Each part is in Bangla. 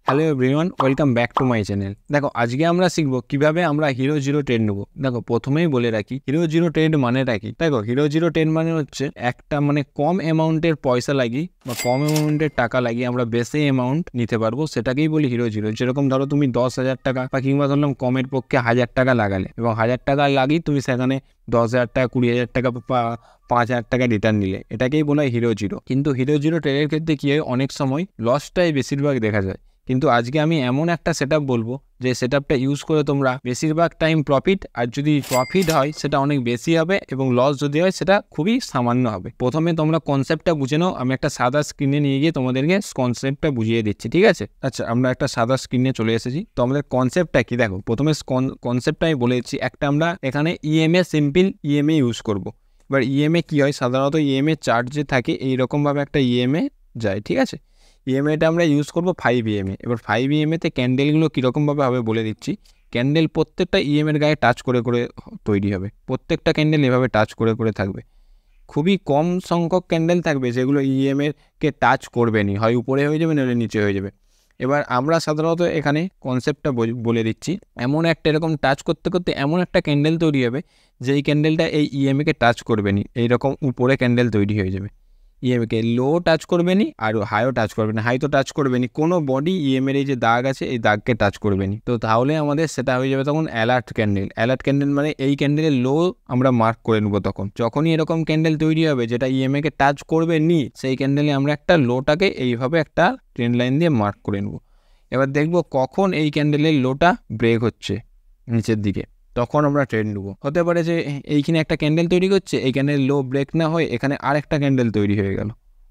Hello everyone, welcome back to my channel. দেখো, আজকে আমরা শিখবো কিভাবে আমরা হিরো জিরো ট্রেড নেবো। দেখো, প্রথমেই বলে রাখি হিরো জিরো ট্রেড মানেটা কি। দেখো, হিরো জিরো ট্রেড মানে হচ্ছে একটা কম অ্যামাউন্টের পয়সা লাগি বা কম অ্যামাউন্টের টাকা লাগিয়ে আমরা বেশি অ্যামাউন্ট নিতে পারবো, সেটাকেই বলি হিরো জিরো। যেরকম ধরো তুমি 10,000 টাকা বা কিংবা ধরলাম কমের পক্ষে 1,000 টাকা লাগালে এবং 1,000 টাকা লাগিয়ে তুমি সেখানে 10,000 টাকা, 20,000 টাকা বা 5,000 টাকা রিটার্ন নিলে, এটাকেই বলা হয় হিরো জিরো। কিন্তু হিরো জিরো ট্রেডের ক্ষেত্রে কি হয়, অনেক সময় লসটাই বেশিরভাগ দেখা যায়। কিন্তু আজকে আমি এমন একটা সেটআপ বলবো যে সেটআপটা ইউজ করে তোমরা বেশিরভাগ টাইম প্রফিট, আর যদি প্রফিট হয় সেটা অনেক বেশি হবে এবং লস যদি হয় সেটা খুবই সামান্য হবে। প্রথমে তোমরা কনসেপ্টটা বুঝে নাও। আমি একটা সাদা স্ক্রিনে নিয়ে গিয়ে তোমাদেরকে কনসেপ্টটা বুঝিয়ে দিচ্ছি, ঠিক আছে? আচ্ছা, আমরা একটা সাদা স্ক্রিনে চলে এসেছি। তো আমাদের কনসেপ্টটা কি, দেখো প্রথমে কনসেপ্টটা আমি বলে দিচ্ছি। একটা আমরা এখানে ইএমএ, সিম্পল ইএমএ ইউজ করবো। এবার ইএমএ কি হয়, সাধারণত ইএমএ চার্ট যে থাকে এইরকমভাবে একটা ইএমএ যায়, ঠিক আছে? ইএমএটা আমরা ইউজ করবো 5 ইএমএ। এবার 5 ইএমএতে ক্যান্ডেলগুলো কীরকমভাবে হবে বলে দিচ্ছি। ক্যান্ডেল প্রত্যেকটা ইএমএর গায়ে টাচ করে করে তৈরি হবে। প্রত্যেকটা ক্যান্ডেল এভাবে টাচ করে করে থাকবে। খুবই কম সংখ্যক ক্যান্ডেল থাকবে যেগুলো ইএমএকে টাচ করবে নি, হয় উপরে হয়ে যাবে নাহলে নিচে হয়ে যাবে। এবার আমরা সাধারণত এখানে কনসেপ্টটা বলে দিচ্ছি। এমন একটা এরকম টাচ করতে করতে এমন একটা ক্যান্ডেল তৈরি হবে যেই ক্যান্ডেলটা এই ইএমএকে টাচ করবে নি, এইরকম উপরে ক্যান্ডেল তৈরি হয়ে যাবে। ইএমএকে লো টাচ করবে নি আর হাইও টাচ করবে না। হাই তো টাচ করবে নি, কোনো বডি ইএমএর এই যে দাগ আছে এই দাগকে টাচ করবে নি। তো তাহলে আমাদের সেটা হয়ে যাবে তখন অ্যালার্ট ক্যান্ডেল। অ্যালার্ট ক্যান্ডেল মানে এই ক্যান্ডেলের লো আমরা মার্ক করে নেবো। তখন যখনই এরকম ক্যান্ডেল তৈরি হবে যেটা ইএমএকে টাচ করবে নি, সেই ক্যান্ডেলে আমরা একটা লোটাকে এইভাবে একটা ট্রেন্ড লাইন দিয়ে মার্ক করে নেবো। এবার দেখবো কখন এই ক্যান্ডেলের লোটা ব্রেক হচ্ছে নিচের দিকে, তখন আমরা ট্রেন্ড নেবো। হতে পারে যে এইখানে একটা ক্যান্ডেল তৈরি করছে, এই ক্যান্ডেল লো ব্রেক না হয়ে এখানে আরেকটা ক্যান্ডেল তৈরি হয়ে গেল,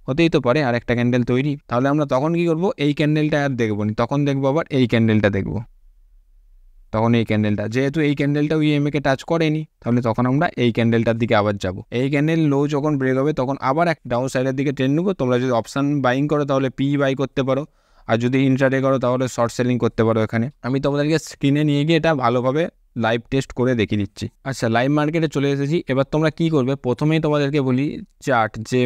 হতেই তো পারে আরেকটা ক্যান্ডেল তৈরি। তাহলে আমরা তখন কি করবো, এই ক্যান্ডেলটা আর দেখবো না, তখন দেখবো আবার এই ক্যান্ডেলটা দেখবো। তখন এই ক্যান্ডেলটা, যেহেতু এই ক্যান্ডেলটা ইএমএকে টাচ করেনি, তাহলে তখন আমরা এই ক্যান্ডেলটার দিকে আবার যাব। এই ক্যান্ডেল লো যখন ব্রেক হবে তখন আবার এক ডাউন সাইডের দিকে ট্রেন্ড নেবো। তোমরা যদি অপশান বাইং করো তাহলে পি বাই করতে পারো, আর যদি ইন্ট্রাডে করো তাহলে শর্ট সেলিং করতে পারো। এখানে আমি তোমাদেরকে স্ক্রিনে নিয়ে গিয়ে এটা ভালোভাবে লাইভ টেস্ট করে দেখিয়ে দিচ্ছি। আচ্ছা, লাইভ মার্কেটে চলে এসেছি। এবার তোমরা কি করবে, প্রথমেই তোমাদেরকে বলি চার্ট যে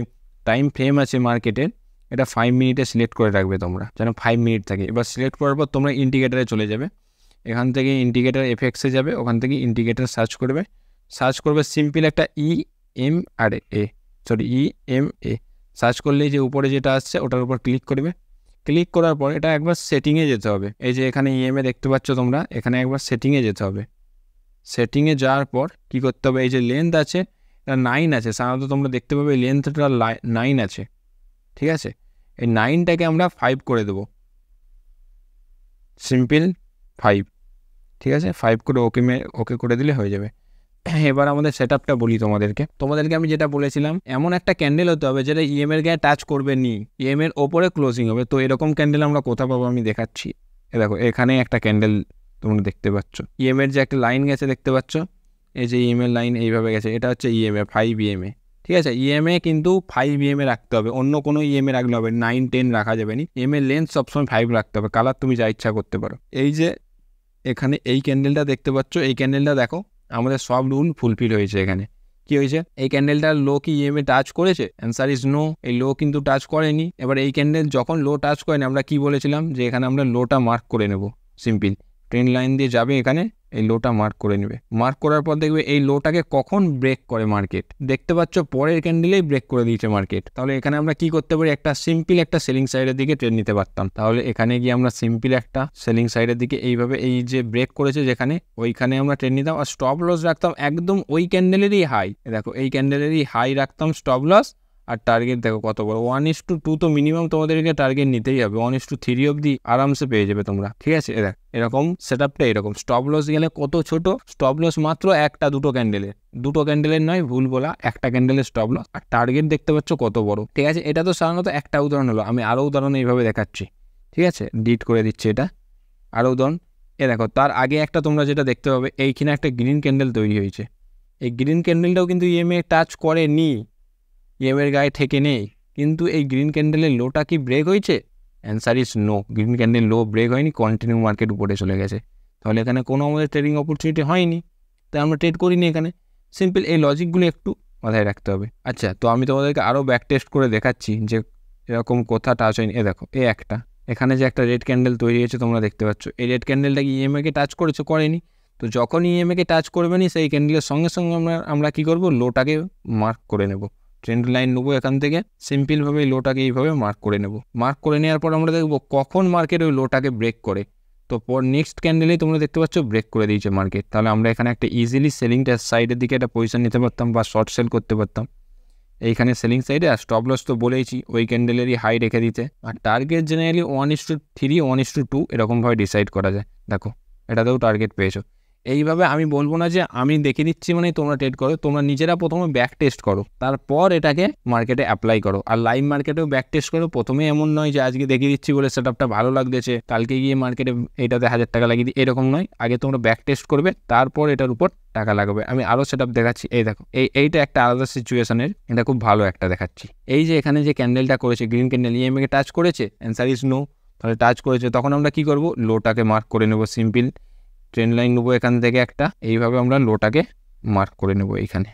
টাইম ফ্রেম আছে মার্কেটের, এটা 5 মিনিটে সিলেক্ট করে রাখবে তোমরা, যেন 5 মিনিট থাকে। এবার সিলেক্ট করার পর তোমরা ইন্ডিকেটারে চলে যাবে। এখান থেকে ইন্ডিকেটার এফেক্টসে যাবে, ওখান থেকে ইন্ডিকেটার সার্চ করবে সিম্পল একটা ইএমএ সার্চ করলেই যে উপরে যেটা আসছে ওটার উপর ক্লিক করবে। ক্লিক করার পর এটা একবার সেটিংয়ে যেতে হবে। এই যে এখানে ইএমএ দেখতে পাচ্ছ তোমরা, এখানে একবার সেটিংয়ে যেতে হবে। সেটিংয়ে যাওয়ার পর কি করতে হবে, এই যে লেন্থ আছে এটা 9 আছে, সাধারণত তোমরা দেখতে পাবে লেন্থটা 9 আছে, ঠিক আছে? এই 9টাকে আমরা 5 করে দেবো, সিম্পল 5, ঠিক আছে? 5 করে ওকে করে দিলে হয়ে যাবে। এবার আমাদের সেটআপটা বলি তোমাদেরকে আমি যেটা বলেছিলাম, এমন একটা ক্যান্ডেল হতে হবে যেটা ইএমএর গায়ে টাচ করবে নি, ইএমএর ওপরে ক্লোজিং হবে। তো এরকম ক্যান্ডেল আমরা কোথাও পাবো আমি দেখাচ্ছি। দেখো, এখানে একটা ক্যান্ডেল তোমরা দেখতে পাচ্ছ, ইএমএর যে একটা লাইন গেছে দেখতে পাচ্ছ, এই যে ইএমএর লাইন এইভাবে গেছে, এটা হচ্ছে ইএমএ 5 ইএমএ, ঠিক আছে? ইএমএ কিন্তু 5 ইএমএ রাখতে হবে, অন্য কোনো ইএমএ রাখলে হবে 9, 10 রাখা যাবে না। ইএমএ লেন্থ সবসময় 5 রাখতে হবে। কালার তুমি যা ইচ্ছা করতে পারো। এই যে এখানে এই ক্যান্ডেলটা দেখতে পাচ্ছ, এই ক্যান্ডেলটা দেখো আমাদের সব রুল ফুলফিল হয়েছে। এখানে কি হয়েছে, এই ক্যান্ডেলটার লো কি ইএমএ টাচ করেছে? অ্যান্সার ইজ নো, এই লো কিন্তু টাচ করেনি। এবার এই ক্যান্ডেল যখন লো টাচ করেনি, আমরা কি বলেছিলাম যে এখানে আমরা লোটা মার্ক করে নেব। সিম্পল ট্রেন্ড লাইন দিয়ে যাবে, এখানে এই লোটা মার্ক করে নেবে। মার্ক করার পর দেখবে এই লোটাকে কখন ব্রেক করে মার্কেট, দেখতে পাচ্ছ পরের ক্যান্ডেলেই ব্রেক করে দিয়েছে মার্কেট। তাহলে এখানে আমরা কি করতে পারি, একটা সিম্পল একটা সেলিং সাইডের দিকে ট্রেড নিতে পারতাম। তাহলে এখানে গিয়ে আমরা সিম্পল একটা সেলিং সাইডের দিকে এইভাবে, এই যে ব্রেক করেছে যেখানে, ওইখানে আমরা ট্রেড নিতাম আর স্টপ লস রাখতাম একদম ওই ক্যান্ডেলেরই হাই। দেখো, এই ক্যান্ডেলেরই হাই রাখতাম স্টপ লস, আর টার্গেট দেখো কত বড়, 1:2 তো মিনিমাম তোমাদেরকে টার্গেট নিতেই হবে। 1:3 অবধি আরামসে পেয়ে যাবে তোমরা, ঠিক আছে? এরকম সেটআপটা এরকম। স্টপ লস গেলে কত ছোট, স্টপ লস মাত্র একটা দুটো ক্যান্ডেলের নয়, ভুল বলা, একটা ক্যান্ডেলের স্টপ লস, আর টার্গেট দেখতে পাচ্ছ কত বড়, ঠিক আছে? এটা তো সাধারণত একটা উদাহরণ হলো, আমি আরও উদাহরণ এইভাবে দেখাচ্ছি, ঠিক আছে? ডিলিট করে দিচ্ছি এটা, আরও উদাহরণ। দেখো, তার আগে একটা তোমরা যেটা দেখতে পাবে, এইখানে একটা গ্রিন ক্যান্ডেল তৈরি হয়েছে। এই গ্রিন ক্যান্ডেলটাও কিন্তু ইএমএ টাচ করেনি, ইএমএর গায়ে থেকে নেই, কিন্তু এই গ্রিন ক্যান্ডেলের লোটা কি ব্রেক হয়েছে? Answer is no, green candle low break হয়নি, কন্টিনিউ মার্কেট উপরে চলে গেছে। তাহলে এখানে কোনো আমাদের ট্রেডিং অপরচুনিটি হয়নি, তাই আমরা ট্রেড করিনি এখানে। সিম্পল এই লজিকগুলো একটু মাথায় রাখতে হবে। আচ্ছা, তো আমি তোমাদেরকে আরও ব্যাক টেস্ট করে দেখাচ্ছি যে এরকম কোথা টাচ হয়নি। দেখো, এখানে যে একটা রেড ক্যান্ডেল তৈরি হয়েছে তোমরা দেখতে পাচ্ছ, এই রেড ক্যান্ডেলটা কি ইএমএকে টাচ করেছে? করেনি। তো যখন ইএমএকে টাচ করবে নি সেই ক্যান্ডেলের সঙ্গে সঙ্গে আমরা কী করবো, লোটাকে মার্ক করে নেব, ট্রেন্ড লাইন নেবো এখান থেকে, সিম্পলভাবে লোটাকে এইভাবে মার্ক করে নেব। মার্ক করে নেওয়ার পর আমরা দেখবো কখন মার্কেট ওই লোটাকে ব্রেক করে। তো পর নেক্সট ক্যান্ডেলেই তোমরা দেখতে পাচ্ছ ব্রেক করে দিয়েছে মার্কেট। তাহলে আমরা এখানে একটা ইজিলি সেলিংটা সাইডের দিকে একটা পজিশন নিতে পারতাম বা শর্ট সেল করতে পারতাম এইখানে সেলিং সাইডে। আর স্টপ লস তো বলেইছি ওই ক্যান্ডেলেরই হাই রেখে দিতে। আর টার্গেট জেনারেলি 1:3 1:2 এরকমভাবে ডিসাইড করা যায়। দেখো এটাতেও টার্গেট পেয়েছো। এইভাবে আমি বলবো না যে আমি দেখে দিচ্ছি মানে তোমরা ট্রেড করো, তোমরা নিজেরা প্রথমে ব্যাক টেস্ট করো, তারপর এটাকে মার্কেটে অ্যাপ্লাই করো। আর লাইভ মার্কেটেও ব্যাক টেস্ট করো। প্রথমে এমন নয় যে আজকে দেখিয়ে দিচ্ছি বলে সেটআপটা ভালো লাগতেছে কালকে গিয়ে মার্কেটে এইটাতে 1000 টাকা লাগিয়ে দিই, এরকম নয়। আগে তোমরা ব্যাক টেস্ট করবে, তারপর এটার উপর টাকা লাগাবে। আমি আরও সেটআপ দেখাচ্ছি। এই দেখো এইটা একটা আলাদা সিচুয়েশনের, এটা খুব ভালো একটা দেখাচ্ছি। এই যে এখানে যে ক্যান্ডেলটা করেছে গ্রিন ক্যান্ডেল, ইএমএকে টাচ করেছে, অ্যান্সার ইজ নো। তাহলে টাচ করেছে তখন আমরা কি করব, লোটাকে মার্ক করে নেব, সিম্পল ট্রেন্ড লাইন নেবো এখান থেকে একটা, এইভাবে আমরা লোটাকে মার্ক করে নেব এইখানে।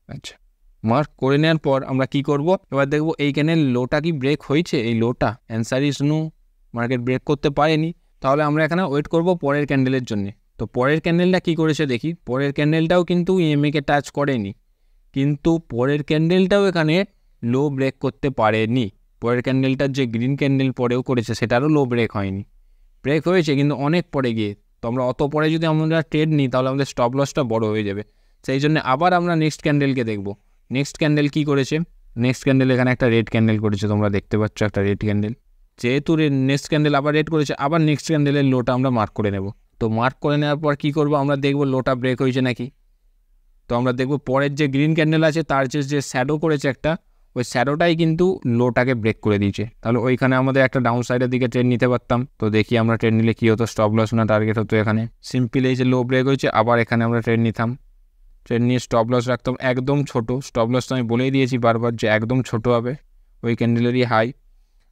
আচ্ছা, মার্ক করে নেওয়ার পর আমরা কি করব, এবার দেখব এইখানে লোটা কি ব্রেক হয়েছে। এই লোটা answer is no, market break করতে পারেনি। তাহলে আমরা এখানে ওয়েট করব পরের ক্যান্ডেলের জন্য। তো পরের ক্যান্ডেলটা কি করেছে দেখি। পরের ক্যান্ডেলটাও কিন্তু ইএমএকে টাচ করেনি, কিন্তু পরের ক্যান্ডেলটাও এখানে লো ব্রেক করতে পারেনি। পরের ক্যান্ডেলটার যে গ্রিন ক্যান্ডেল পরেও করেছে সেটারও লো ব্রেক হয়নি। ব্রেক হয়েছে কিন্তু অনেক পরে গিয়ে। তো আমরা অত পরে যদি আমরা ট্রেড নিই তাহলে আমাদের স্টপ লসটা বড় হয়ে যাবে। সেই জন্য আবার আমরা নেক্সট ক্যান্ডেলকে দেখব। নেক্সট ক্যান্ডেল কি করেছে, নেক্সট ক্যান্ডেল এখানে একটা রেড ক্যান্ডেল করেছে, তোমরা দেখতে পাচ্ছ একটা রেড ক্যান্ডেল। যেহেতু নেক্সট ক্যান্ডেল আবার রেড করেছে, আবার নেক্সট ক্যান্ডেলের লোটা আমরা মার্ক করে নেব। তো মার্ক করে নেওয়ার পর কী করবো, আমরা দেখব লোটা ব্রেক হয়েছে নাকি। তো আমরা দেখব পরের যে গ্রিন ক্যান্ডেল আছে তার যে শ্যাডো করেছে একটা, ওই শ্যাডোটাই কিন্তু লোটাকে ব্রেক করে দিয়েছে। তাহলে ওইখানে আমাদের একটা ডাউন সাইডের দিকে ট্রেড নিতে পারতাম। তো দেখি আমরা ট্রেড নিলে কী হতো, স্টপ লস না টার্গেট হতো। এখানে সিম্পল এই যে লো ব্রেক হয়েছে, আবার এখানে আমরা ট্রেড নিতাম, ট্রেড নিয়ে স্টপ লস রাখতাম একদম ছোট। স্টপ লস তো আমি বলেই দিয়েছি বারবার যে একদম ছোট হবে, ওই ক্যান্ডেলেরই হাই।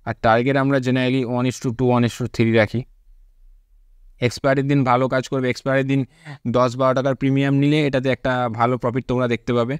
আর টার্গেট আমরা জেনারেলি 1:2 1:3 রাখি। এক্সপায়ারির দিন ভালো কাজ করবে। এক্সপায়ারির দিন 10-12 টাকার প্রিমিয়াম নিলে এটাতে একটা ভালো প্রফিট তোমরা দেখতে পাবে।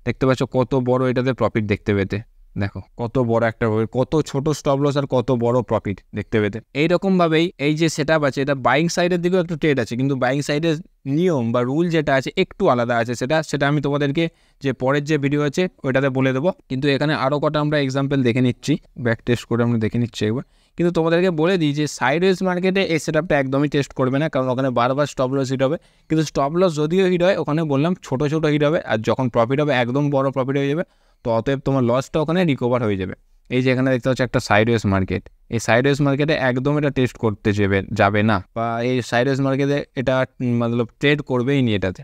দেখতে পাচ্ছ কত বড় এটাতে প্রফিট দেখতে পেতে, দেখো কত বড় একটা, কত ছোট স্টপ লস আর কত বড় প্রফিট দেখতে পেতে। এইরকমভাবেই এই যে সেটআপ আছে, এটা বাইং সাইডের দিকেও একটা ট্রেড আছে, কিন্তু বাইং সাইডের নিয়ম বা রুল যেটা আছে একটু আলাদা আছে। সেটা আমি তোমাদেরকে যে পরের যে ভিডিও আছে ওইটাতে বলে দেবো। কিন্তু এখানে আরও কটা আমরা এক্সাম্পল দেখে নিচ্ছি, ব্যাক টেস্ট করে আমরা দেখে নিচ্ছি একবার। কিন্তু তোমাদেরকে বলে দিই যে সাইডওয়েজ মার্কেটে এই সেটআপটা একদমই টেস্ট করবে না, কারণ ওখানে বারবার স্টপ লস হিট হবে। কিন্তু স্টপ লস যদিও হিট হয়, ওখানে বললাম ছোটো ছোটো হিট হবে, আর যখন প্রফিট হবে একদম বড় প্রফিট হয়ে যাবে। তো অতএব তোমার লসটা ওখানে রিকভার হয়ে যাবে। এই যে এখানে দেখতে পাচ্ছ একটা সাইডওয়েজ মার্কেট, এই সাইডওয়েজ মার্কেটে একদম এটা টেস্ট করতে যাবে না, বা এই সাইডওয়েজ মার্কেটে এটা মতলব ট্রেড করবেই নি এটাতে,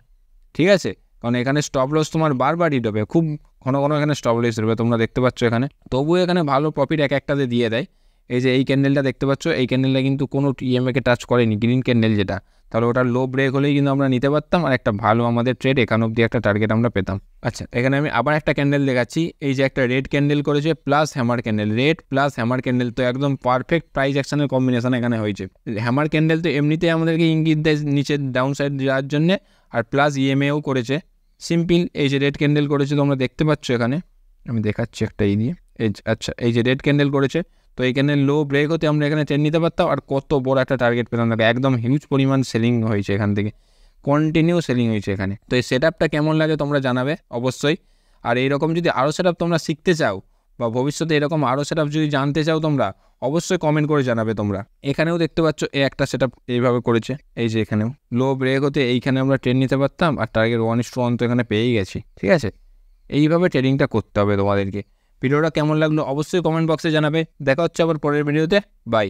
ঠিক আছে। কারণ এখানে স্টপ লস তোমার বারবার হিট হবে, খুব ঘন ঘন এখানে স্টপ লস হবে, তোমরা দেখতে পাচ্ছ এখানে। তবুও এখানে ভালো প্রফিট এক একটাতে দিয়ে দেয়। এই যে এই ক্যান্ডেলটা দেখতে পাচ্ছ, এই ক্যান্ডেলটা কিন্তু কোনো ইএমএকে টাচ করেনি, গ্রিন ক্যান্ডেল যেটা। তাহলে ওটা লো ব্রেক হলেই কিন্তু আমরা নিতে পারতাম, আর একটা ভালো আমাদের ট্রেড এখান অব্দি একটা টার্গেট আমরা পেতাম। আচ্ছা, এখানে আমি আবার একটা ক্যান্ডেল দেখাচ্ছি। এই যে একটা রেড ক্যান্ডেল করেছে plus hammer candle, red plus hammer candle, তো একদম পারফেক্ট প্রাইস অ্যাকশনের কম্বিনেশন এখানে হয়েছে। হ্যামার ক্যান্ডেল তো এমনিতেই আমাদেরকে ইঙ্গিত দেয় নিচে ডাউন সাইড যাওয়ার জন্যে, আর প্লাস ইএমএও করেছে সিম্পল। এই যে রেড ক্যান্ডেল করেছে তোমরা দেখতে পাচ্ছ এখানে, আমি দেখাচ্ছি একটা এই দিয়ে। আচ্ছা, এই যে রেড ক্যান্ডেল করেছে, তো এইখানে লো ব্রেক হতে আমরা এখানে ট্রেড নিতে পারতাম, আর কত বড় একটা টার্গেট পেতাম। একদম হিউজ পরিমাণ সেলিং হয়েছে এখান থেকে, কন্টিনিউ সেলিং হয়েছে এখানে। তো এই সেটআপটা কেমন লাগে তোমরা জানাবে অবশ্যই। আর এইরকম যদি আরও সেটআপ তোমরা শিখতে চাও, বা ভবিষ্যতে এরকম আরও সেটআপ যদি জানতে চাও তোমরা, অবশ্যই কমেন্ট করে জানাবে তোমরা। এখানেও দেখতে পাচ্ছ এই একটা সেটআপ এইভাবে করেছে। এই যে এখানেও লো ব্রেক হতে এইখানে আমরা ট্রেড নিতে পারতাম, আর টার্গেট 1:1 তো এখানে পেয়েই গেছি, ঠিক আছে। এইভাবে ট্রেডিংটা করতে হবে তোমাদেরকে। ভিডিওটা কেমন লাগলো অবশ্যই কমেন্ট বক্সে জানাবে। দেখা হচ্ছে আবার পরের ভিডিওতে, বাই।